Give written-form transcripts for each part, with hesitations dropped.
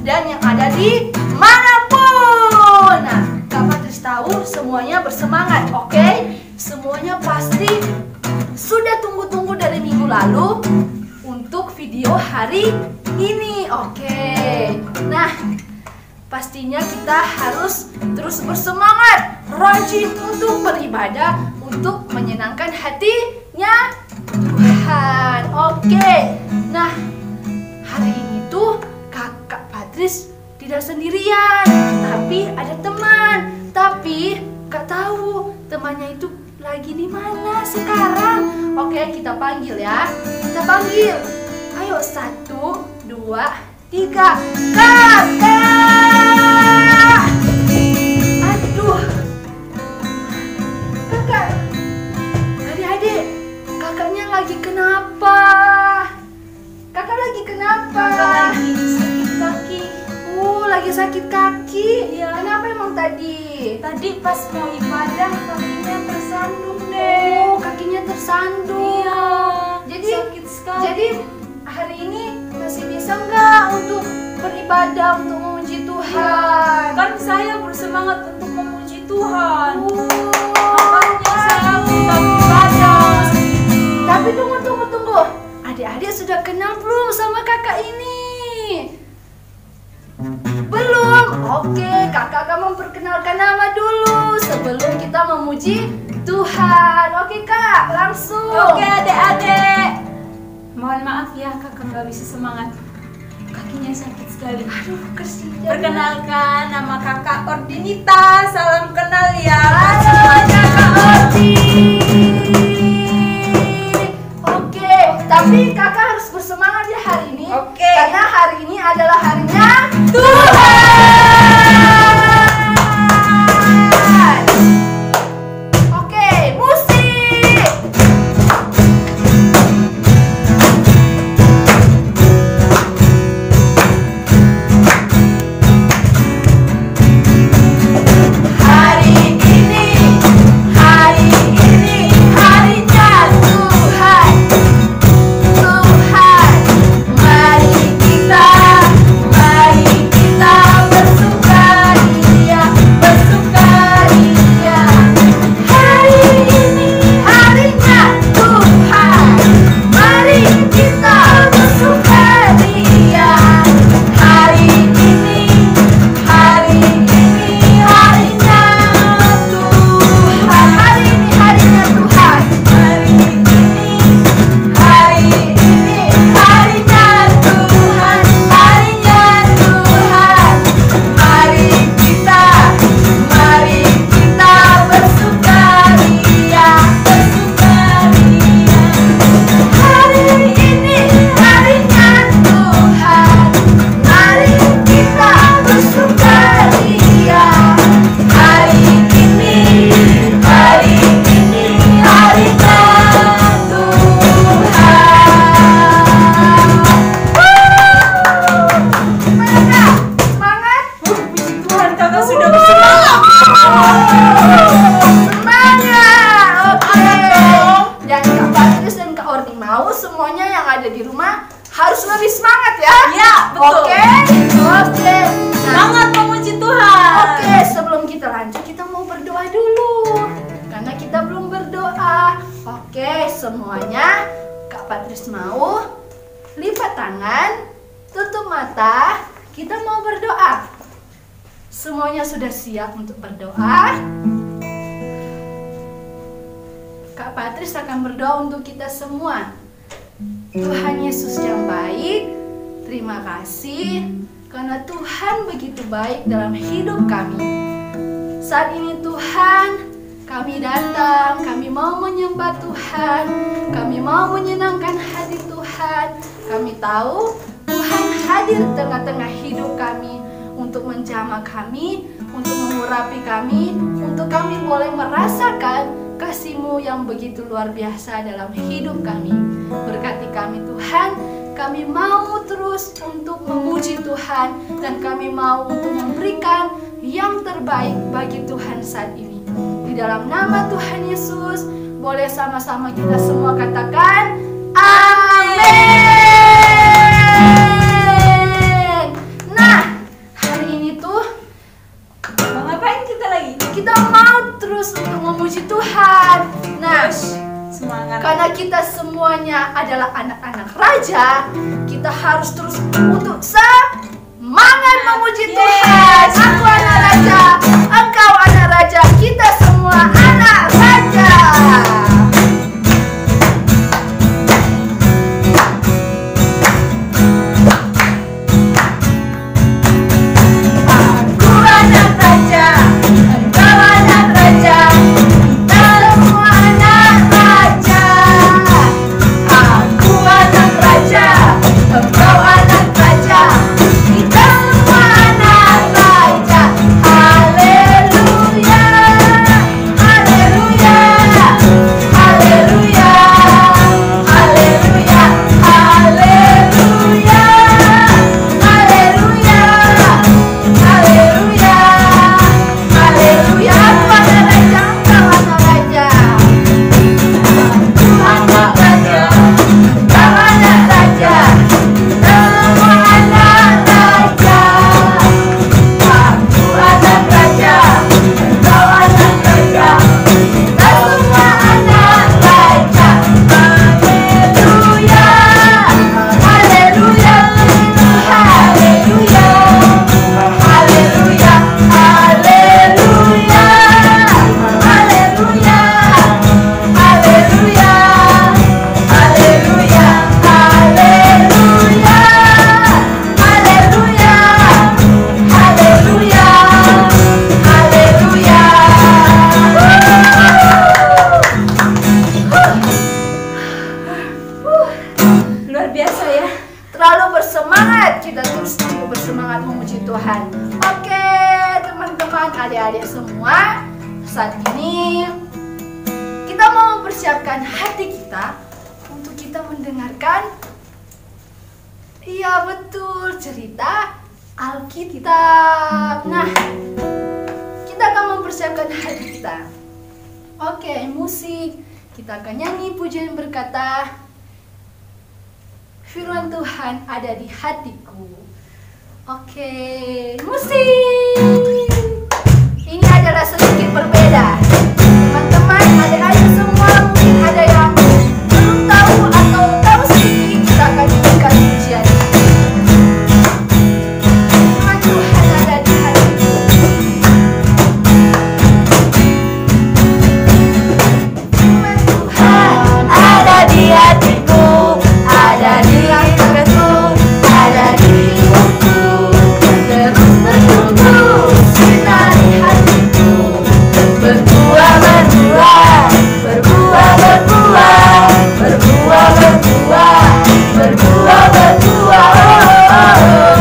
dan yang ada di manapun. Nah, Kak Patris tahu semuanya bersemangat, oke? Semuanya pasti sudah tunggu-tunggu dari minggu lalu untuk video hari ini, oke? Nah, pastinya kita harus terus bersemangat, rajin untuk beribadah, untuk menyenangkan hatinya Tuhan. Oke. Nah, hari ini tuh Kakak Patris tidak sendirian, tapi ada teman. Tapi Kak tahu temannya itu lagi di mana sekarang. Oke, kita panggil ya. Kita panggil. Ayo, 1, 2, 3. Kakak! Aduh. Kakak. Adik-adik, kakaknya lagi kenapa? Kakak lagi kenapa? Kakak lagi sakit kaki. Lagi sakit kaki. Iya. Kenapa emang tadi? Tadi pas mau ibadah kakinya tersandung deh. Kakinya tersandung. Iya. Jadi sakit sekali. Jadi hari ini masih bisa nggak untuk beribadah, untuk memuji Tuhan? kan saya bersemangat untuk memuji Tuhan. Oh, Makanya saya tetap ibadah. Tapi tunggu. Adik-adik sudah kenal belum sama kakak ini? Belum? Oke, kakak akan memperkenalkan nama dulu sebelum kita memuji Tuhan. Oke kak, langsung. Oke adik-adik. Mohon maaf ya kakak nggak bisa semangat. Kakinya sakit sekali. Aduh, kasihan. Perkenalkan, nama kakak Ordinita. Salam kenal ya. Halo kakak Ordi. Oke, tapi kakak harus bersemangat ya hari ini. Oke. Karena hari ini adalah harinya Tuhan. Oke, musik. Hari ini harinya Tuhan. Tuhan, mari kita bersukaria. Hari ini harinya Tuhan, mari kita bersukaria. Hari ini harinya Tuhan. Hari ini harinya Tuhan. Hari ini harinya Tuhan. Harinya Tuhan. Mari kita bersukaria. Hari ini harinya Tuhan. Mari kita bersukaria. Hari ini harinya Tuhan. Semangat. Puji Tuhan kakak sudah bersemangat. Semangat. Oke. Dan Kak Patris dan Kak Ordi mau semuanya yang ada di rumah harus lebih semangat ya. Iya, betul. Oke. Nah, Semangat memuji Tuhan. Oke, sebelum kita lanjut kita mau berdoa dulu. Karena kita belum berdoa. Oke, semuanya Kak Patris mau lipat tangan, tutup mata, kita mau berdoa. Semuanya sudah siap untuk berdoa? Kak Patris akan berdoa untuk kita semua. Tuhan Yesus yang baik, terima kasih karena Tuhan begitu baik dalam hidup kami. Saat ini Tuhan, kami datang, kami mau menyembah Tuhan, kami mau menyenangkan hati Tuhan. Kami tahu Tuhan hadir di tengah-tengah hidup kami untuk menjamah kami, untuk mengurapi kami, untuk kami boleh merasakan kasih-Mu yang begitu luar biasa dalam hidup kami. Berkati kami Tuhan, kami mau terus untuk memuji Tuhan dan kami mau untuk memberikan yang terbaik bagi Tuhan saat ini. Di dalam nama Tuhan Yesus, boleh sama-sama kita semua katakan amin. Nah, harus terus untuk semangat memuji Tuhan. Aku anak raja, engkau anak raja, kita semua anak raja. Adik-adik semua, saat ini kita mau mempersiapkan hati kita untuk kita mendengarkan, iya betul, cerita Alkitab. Nah, kita akan mempersiapkan hati kita. Oke, musik, kita akan nyanyi pujian berkata, firman Tuhan ada di hatiku. Oke, musik. Ini adalah sedikit berbeda. Teman-teman, adik-adik semua mungkin ada yang belum tahu atau tahu sedikit, kita akan nyanyikan pujian. Firman Tuhan ada di hatiku. Firman Tuhan ada di hatiku, ada di hatiku, ada di hidupku. Terus bertumbuh sinari hatiku, berbuah, berbuah, berbuah, berbuah, berbuah, berbuah, berbuah, berbuah.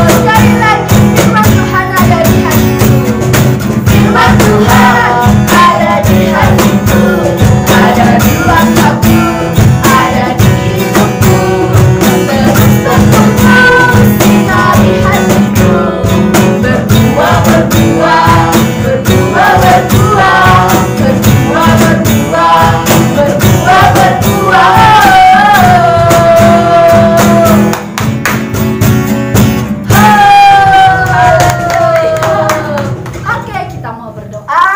Sekali lagi, firman Tuhan ada di hatiku. Firman Tuhan ada di hatiku, ada di langkahku, ada di hidupku. Terus bertumbuh sinari hatiku, berbuah, berbuah, berbuah, berbuah, berbuah, berbuah, berbuah, berbuah. Oke, kita mau berdoa.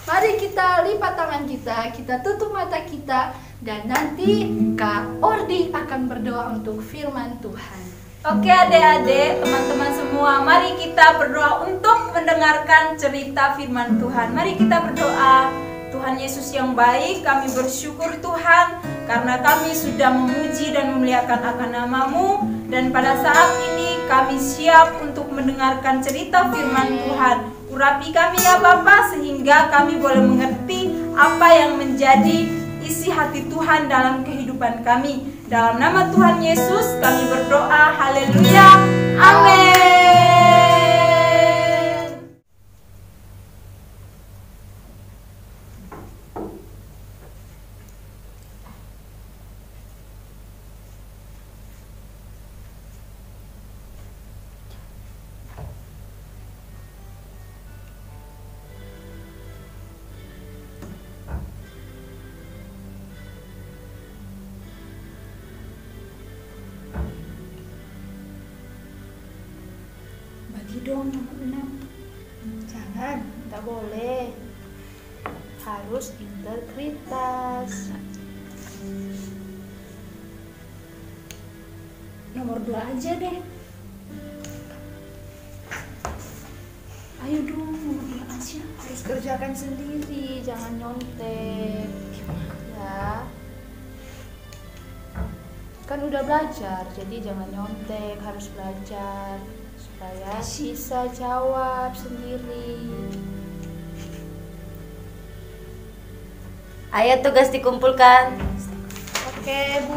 Mari kita lipat tangan kita tutup mata kita, dan nanti Kak Ordi akan berdoa untuk firman Tuhan. Oke adik-adik, teman-teman semua, mari kita berdoa untuk mendengarkan cerita firman Tuhan. Mari kita berdoa. Tuhan Yesus yang baik, kami bersyukur Tuhan karena kami sudah memuji dan memuliakan akan nama-Mu. Dan pada saat ini kami siap untuk mendengarkan cerita firman Tuhan. Urapi kami ya Bapa, sehingga kami boleh mengerti apa yang menjadi isi hati Tuhan dalam kehidupan kami. Dalam nama Tuhan Yesus kami berdoa, haleluya, amin. Dong nomor 6. Jangan, tidak boleh. Harus integritas. nomor 2 aja deh. Ayo dong, nomor 2 aja. Harus kerjakan sendiri, jangan nyontek. Ya. Kan udah belajar, jadi jangan nyontek, harus belajar supaya bisa jawab sendiri. Ayo tugas dikumpulkan. Oke, Bu.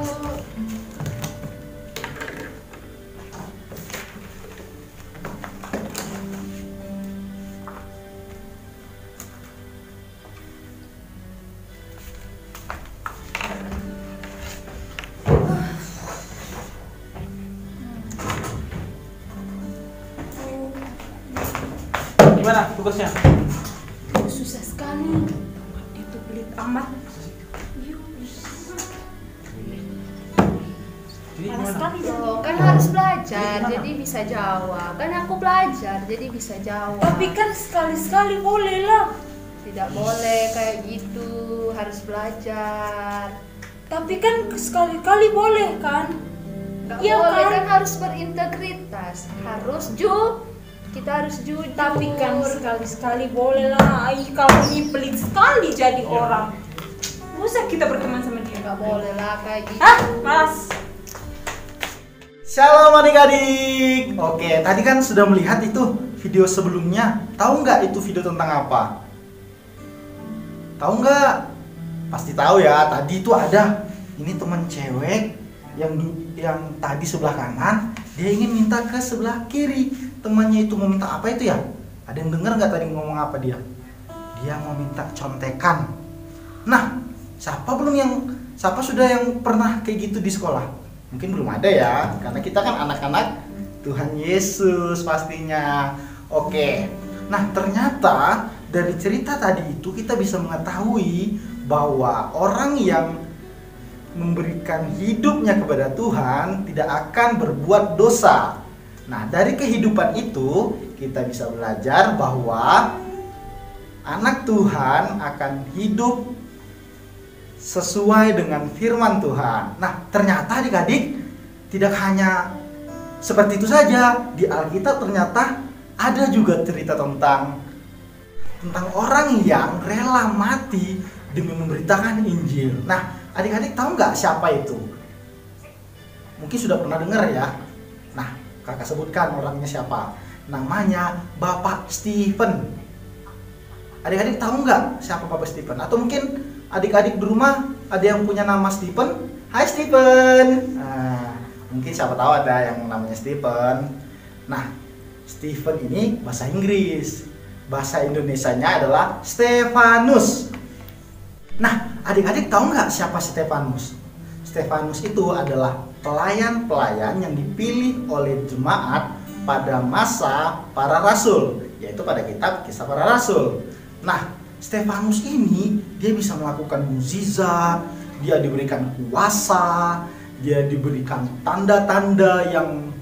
Gimana tugasnya? Susah sekali. Itu pelit amat. Jadi Panas gimana? sekali dong. Loh, kan harus belajar, Gimana? jadi bisa jawab. Kan aku belajar, jadi bisa jawab. Tapi kan sekali-sekali boleh lah. Tidak boleh kayak gitu, harus belajar. Tapi kan sekali-kali boleh kan? Nggak Iya boleh, kan? kan harus berintegritas. Kita harus jujur. Tapi kan sekali-sekali boleh lah. Ay, kamu ini pelit sekali jadi orang. Nggak usah kita berteman sama dia. Nggak boleh lah kayak gitu. Hah? Malas. Shalom adik-adik. Oke, tadi kan sudah melihat itu video sebelumnya. Tahu nggak itu video tentang apa? Tahu nggak? Pasti tahu ya. Tadi itu ada ini teman cewek yang tadi sebelah kanan, dia ingin minta ke sebelah kiri. Temannya itu mau minta apa itu ya? Ada yang dengar nggak tadi ngomong apa dia? Dia mau minta contekan. Nah, siapa sudah yang pernah kayak gitu di sekolah? Mungkin belum ada ya, karena kita kan anak-anak Tuhan Yesus pastinya. Oke. Nah, ternyata dari cerita tadi itu kita bisa mengetahui bahwa orang yang memberikan hidupnya kepada Tuhan tidak akan berbuat dosa. Nah, dari kehidupan itu kita bisa belajar bahwa anak Tuhan akan hidup sesuai dengan firman Tuhan. Nah, ternyata adik-adik tidak hanya seperti itu saja. Di Alkitab ternyata ada juga cerita tentang orang yang rela mati demi memberitakan Injil. Nah, adik-adik tahu nggak siapa itu? Mungkin sudah pernah dengar ya. Nah, kakak sebutkan orangnya siapa. Namanya Bapak Stephen. Adik-adik tahu nggak siapa Bapak Stephen? Atau mungkin adik-adik di rumah ada yang punya nama Stephen? Hai Stephen. Nah, mungkin siapa tahu ada yang namanya Stephen. Nah, Stephen ini bahasa Inggris. Bahasa Indonesianya adalah Stefanus. Nah, adik-adik tahu nggak siapa Stefanus? Stefanus itu adalah pelayan-pelayan yang dipilih oleh jemaat pada masa para rasul, yaitu pada kitab Kisah Para Rasul. Nah, Stefanus ini dia bisa melakukan mukjizat, dia diberikan kuasa, dia diberikan tanda-tanda yang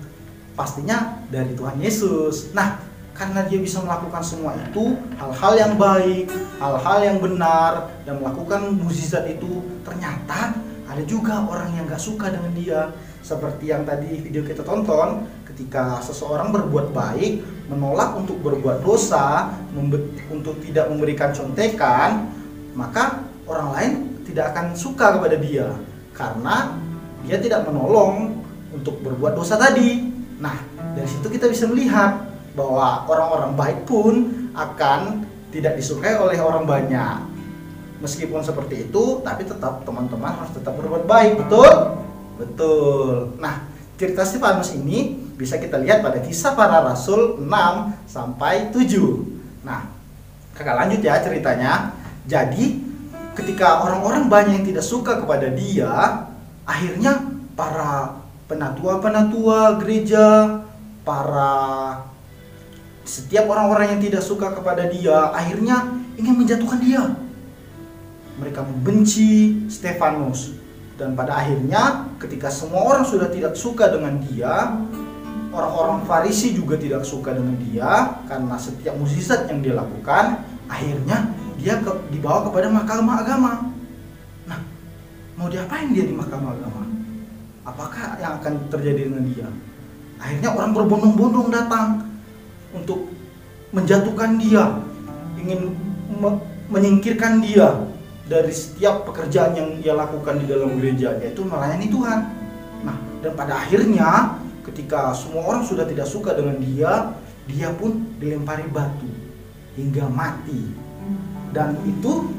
pastinya dari Tuhan Yesus. Nah, karena dia bisa melakukan semua itu, hal-hal yang baik, hal-hal yang benar, dan melakukan mukjizat itu, ternyata ada juga orang yang gak suka dengan dia. Seperti yang tadi video kita tonton, ketika seseorang berbuat baik, menolak untuk berbuat dosa, untuk tidak memberikan contekan, maka orang lain tidak akan suka kepada dia, karena dia tidak menolong untuk berbuat dosa tadi. Nah, dari situ kita bisa melihat bahwa orang-orang baik pun akan tidak disukai oleh orang banyak. Meskipun seperti itu, tapi tetap teman-teman harus tetap berbuat baik, betul? Betul. Nah, cerita Stefanus ini bisa kita lihat pada Kisah Para Rasul 6-7. Nah, kakak lanjut ya ceritanya. Jadi, ketika orang-orang banyak yang tidak suka kepada dia, akhirnya para penatua-penatua gereja, setiap orang-orang yang tidak suka kepada dia, akhirnya ingin menjatuhkan dia. Mereka membenci Stefanus, dan pada akhirnya ketika semua orang sudah tidak suka dengan dia, orang-orang Farisi juga tidak suka dengan dia karena setiap mukjizat yang dia lakukan, akhirnya dia dibawa kepada mahkamah agama. Nah, mau diapain dia di mahkamah agama? apakah yang akan terjadi dengan dia? Akhirnya orang berbondong-bondong datang untuk menjatuhkan dia, ingin menyingkirkan dia dari setiap pekerjaan yang ia lakukan di dalam gereja, yaitu melayani Tuhan. Nah, dan pada akhirnya ketika semua orang sudah tidak suka dengan dia, dia pun dilempari batu hingga mati. Dan itu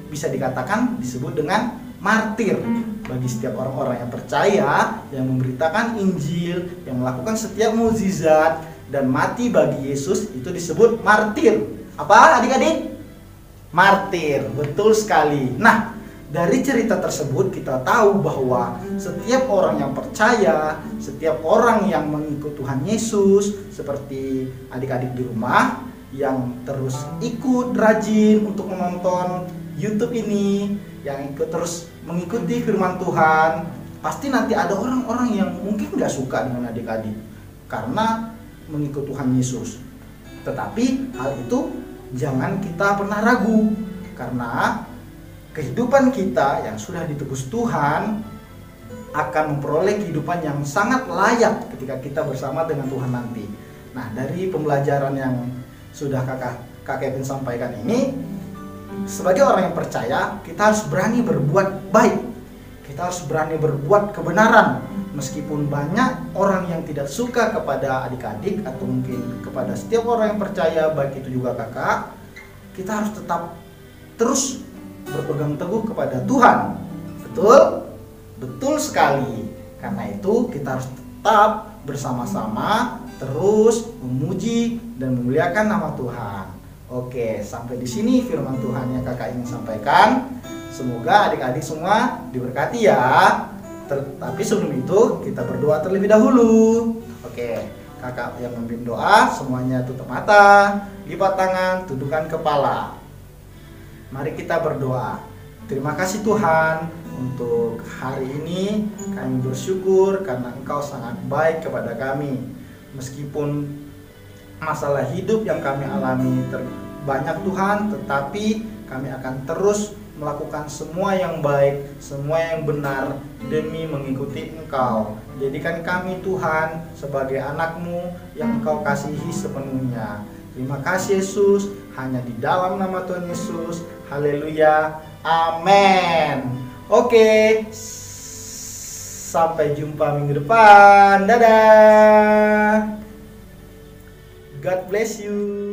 bisa dikatakan disebut dengan martir bagi setiap orang-orang yang percaya, yang memberitakan Injil, yang melakukan setiap mukjizat dan mati bagi Yesus, itu disebut martir. Apa adik-adik? Martir, betul sekali. Nah, dari cerita tersebut kita tahu bahwa setiap orang yang percaya, setiap orang yang mengikut Tuhan Yesus, seperti adik-adik di rumah yang terus ikut rajin untuk menonton YouTube ini, yang ikut terus mengikuti firman Tuhan, pasti nanti ada orang-orang yang mungkin gak suka dengan adik-adik karena mengikut Tuhan Yesus. Tetapi hal itu jangan kita pernah ragu, karena kehidupan kita yang sudah ditebus Tuhan akan memperoleh kehidupan yang sangat layak ketika kita bersama dengan Tuhan nanti. Nah, dari pembelajaran yang sudah Kak Kevin sampaikan ini, sebagai orang yang percaya, kita harus berani berbuat baik. Kita harus berani berbuat kebenaran. Meskipun banyak orang yang tidak suka kepada adik-adik atau mungkin kepada setiap orang yang percaya, baik itu juga kakak, kita harus tetap terus berpegang teguh kepada Tuhan. Betul? Betul sekali. Karena itu kita harus tetap bersama-sama terus memuji dan memuliakan nama Tuhan. Oke, sampai di sini firman Tuhan yang kakak ingin sampaikan. Semoga adik-adik semua diberkati ya. Tapi sebelum itu kita berdoa terlebih dahulu. Oke, kakak yang memimpin doa, semuanya tutup mata, lipat tangan, tundukkan kepala. Mari kita berdoa. Terima kasih Tuhan untuk hari ini. Kami bersyukur karena Engkau sangat baik kepada kami. Meskipun masalah hidup yang kami alami banyak Tuhan, tetapi kami akan terus melakukan semua yang baik, semua yang benar demi mengikuti Engkau. Jadikan kami Tuhan sebagai anak-Mu yang Engkau kasihi sepenuhnya. Terima kasih Yesus, hanya di dalam nama Tuhan Yesus. Haleluya, amin. Oke, sampai jumpa minggu depan. Dadah. God bless you.